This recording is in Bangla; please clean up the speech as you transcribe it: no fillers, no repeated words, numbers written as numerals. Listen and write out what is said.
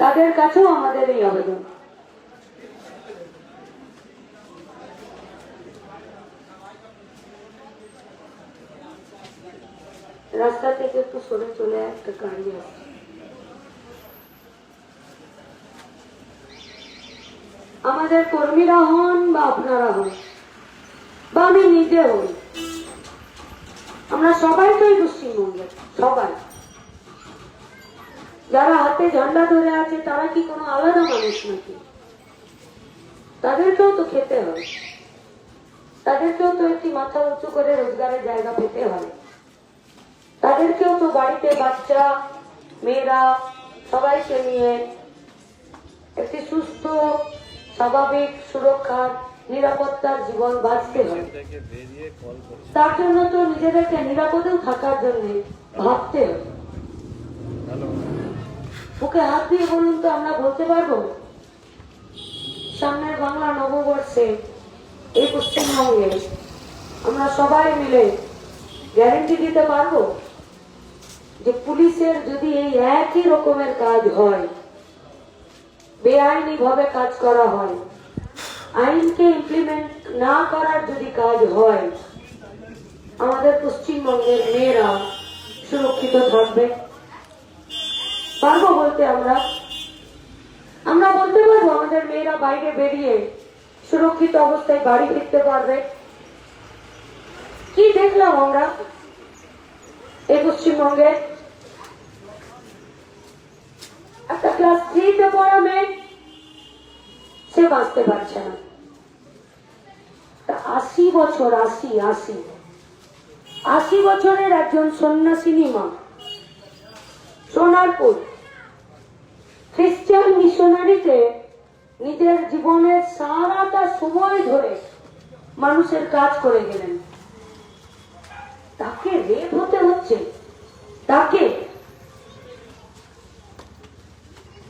তাদের কাছেও আমাদের এই আবেদন। রাস্তা থেকে একটু সরে চলে একটা গাড়ি আসছে। আমাদের কর্মীরা হন বা আপনারা হন বা আমি নিজে হই, আমরা সবাই তো এই পশ্চিমবঙ্গের, সবাই। যারা হাতে ঝান্ডা ধরে আছে তারা কি কোনো আলাদা মানুষ নাকি? তাদেরকেও তো খেতে হয়, তাদেরকেও তো একটি মাথা উঁচু করে রোজগারের জায়গা পেতে হয়, তাদেরকেও তো বাড়িতে বাচ্চা মেয়েরা সবাইকে নিয়ে একটি সুস্থ স্বাভাবিক সুরক্ষার নিরাপত্তার জীবন বাঁচতে হয়। তার জন্য তো নিজেদেরকে নিরাপদেও থাকার জন্য ভাবতে হয়। বুকে হাত দিয়ে বলুন তো, আমরা বলতে পারবো সামনের বাংলা নববর্ষে এই পশ্চিমবঙ্গে আমরা সবাই মিলে গ্যারেন্টি দিতে পারবো যে পুলিশের যদি এই একই রকমের কাজ হয়, বেআইনি ভাবে কাজ করা হয়, আইনকে ইমপ্লিমেন্ট না করার যদি কাজ হয়, আমাদের পশ্চিমবঙ্গের মেয়েরা সুরক্ষিত থাকবে? পারবো বলতে? আমরা বলতে পারবো আমাদের মেয়েরা বাইরে বেরিয়ে সুরক্ষিত অবস্থায় বাড়ি ফিরতে পারবে? কি দেখলাম আমরা এই পশ্চিমবঙ্গে? একটা ক্লাস 3-তে পড়া মেয়ে, সে বাঁচতে পারছে না। 80 বছর, 80 বছরের একজন সন্ন্যাসিনী মা, সোনারপুর খ্রিস্টান মিশনারিতে নিজের জীবনের সারাটা সময় ধরে মানুষের কাজ করে গেলেন। তাকে রেপ হতে হচ্ছে, তাকে